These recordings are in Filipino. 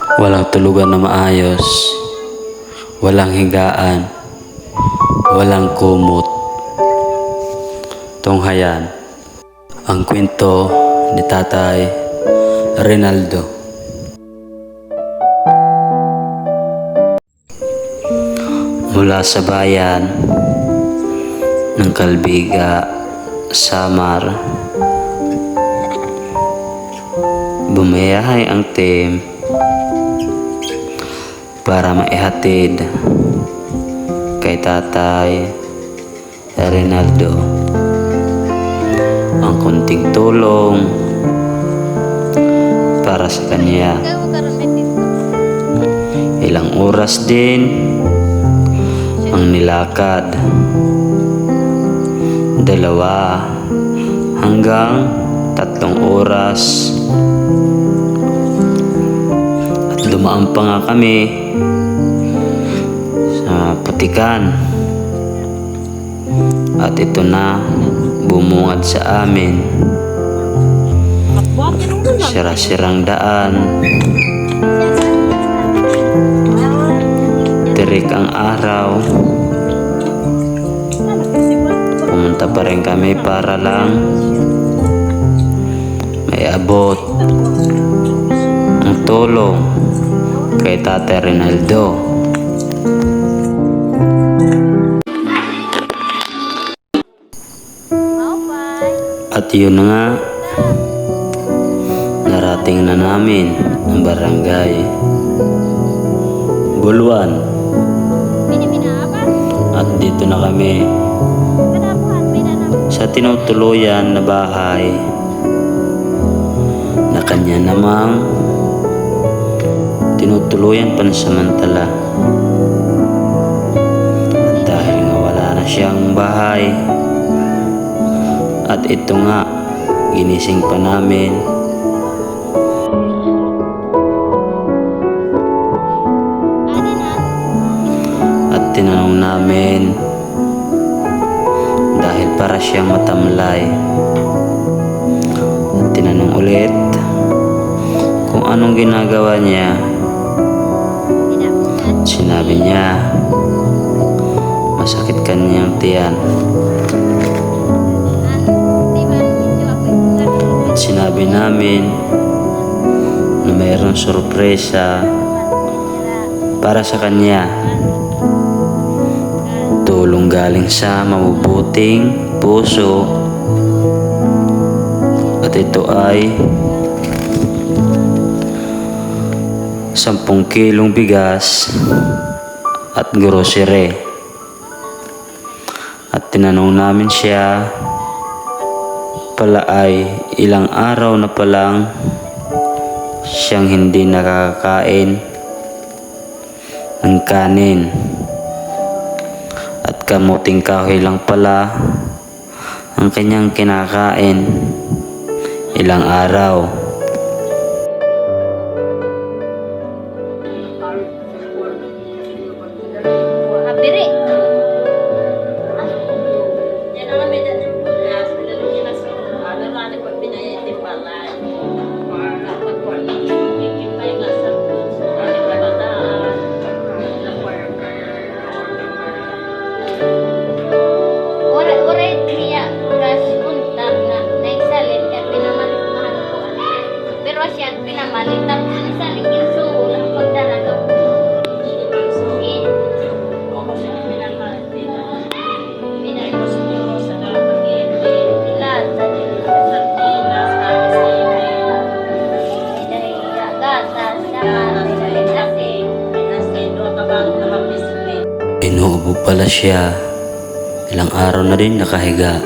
Walang tulugan na maayos, walang higaan, walang kumot. Tunghayan ang kwento ni Tatay Rinaldo. Mula sa bayan ng Kalbiga, Samar, bumayahay ang team para maihatid kay Tatay Rinaldo ang kunting tulong para sa kanya. Ilang oras din ang nilakad, 2 hanggang 3 oras, at dumaan pa nga kami sa putikan, at ito na bumungad sa amin. Sira-sirang daan, tirik ang araw. Pumunta pa rin kami para lang may abot ang tulong kay Tatay Rinaldo. At yun na nga, narating na namin ang barangay Buluan. At dito na kami sa tinutuluyan na bahay na kanya namang tinutuluyan pansamantala. At dahil nga wala na siyang bahay, at ito nga, ginising pa namin. At tinanong namin, dahil para siyang matamlay. At tinanong ulit kung anong ginagawa niya. Sinabi niya, masakit kanyang tiyan. At sinabi namin na mayroong sorpresa para sa kanya. Tulong galing sa mabubuting puso, at ito ay 10 kilong bigas at grocery. At tinanong namin siya, pala ay ilang araw na palang siyang hindi nakakakain ng kanin, at kamuting kahoy lang pala ang kanyang kinakain ilang araw. Inuubo pala siya. Ilang araw na rin nakahiga.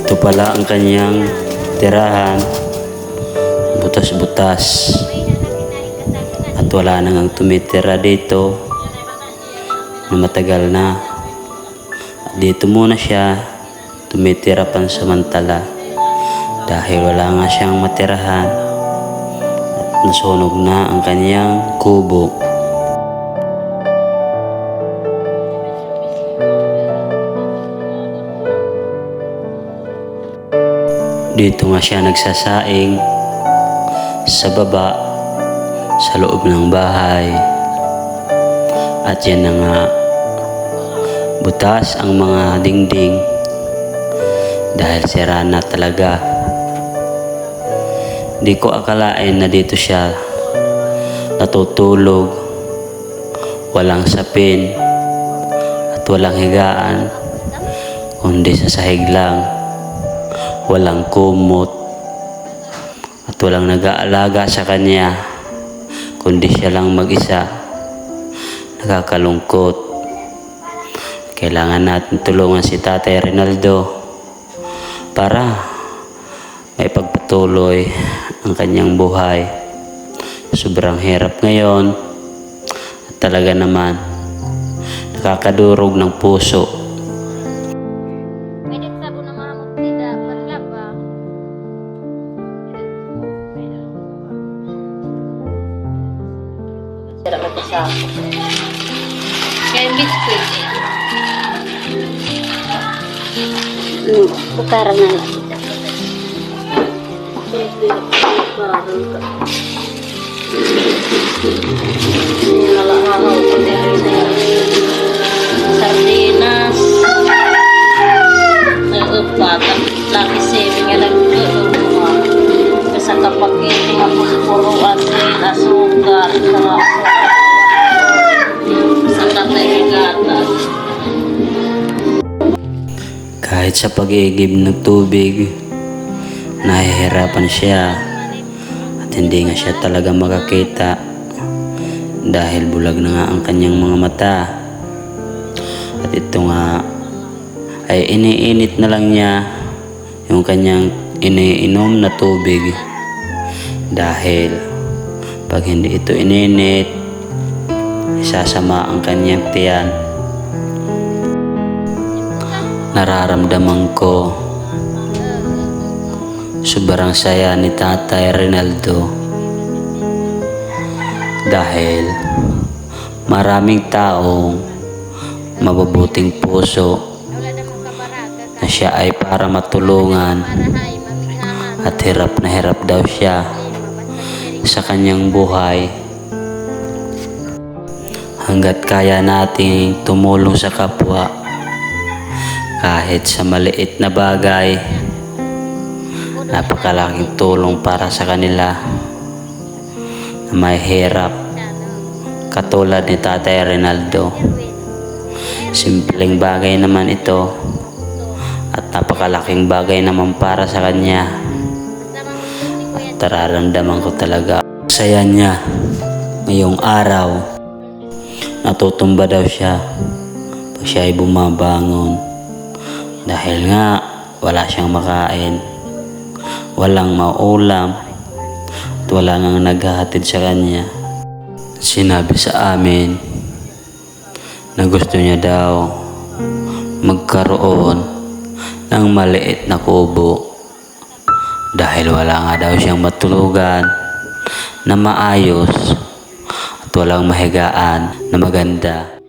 Ito pala ang kanyang tirahan. Butas-butas. At wala nang tumitira dito na matagal na. At dito muna siya tumitira pansamantala dahil wala nga siyang matirahan at nasunog na ang kanyang kubo. Dito nga siya nagsasaing sa baba sa loob ng bahay. At yan na nga, butas ang mga dingding dahil sira na talaga. Di ko akalain na dito siya natutulog, walang sapin at walang higaan, kundi sa sahig lang, walang kumot at walang nag-aalaga sa kanya, kundi siya lang mag-isa. Nakakalungkot. Kailangan natin tulungan si Tatay Rinaldo para may pagpatuloy ang kanyang buhay. Sobrang hirap ngayon at talaga naman nakakadurog ng puso. Pwede sabon na mahamot tidak patlap ba? Sira ka sa kaya biscuit putara na lang. Nalahaw ko sardinas upat lagi saving nga nagkuha sa kapag itinga puro asin asukar sa katay gatas. Kahit sa pag-iigib ng tubig, nahihirapan siya at hindi nga siya talaga makakita dahil bulag na nga ang kanyang mga mata. At ito nga ay iniinit na lang niya yung kanyang iniinom na tubig dahil pag hindi ito ininit, isasama ang kanyang tiyan. Nararamdaman ko sobrang saya ni Tatay Rinaldo dahil maraming taong mabubuting puso na siya ay para matulungan at hirap na hirap daw siya sa kanyang buhay. Hanggat kaya nating tumulong sa kapwa kahit sa maliit na bagay, napakalaking tulong para sa kanila na may hirap katulad ni Tatay Rinaldo. Simpleng bagay naman ito at napakalaking bagay naman para sa kanya at nararamdaman ko talaga saya niya ngayong araw. Natutumba daw siya pag siya ay bumabangon dahil nga wala siyang makain, walang maulam at wala nang naghahatid sa kanya. Sinabi sa amin na gusto niya daw magkaroon ng maliit na kubo dahil wala nga daw siyang matulugan na maayos at walang mahigaan na maganda.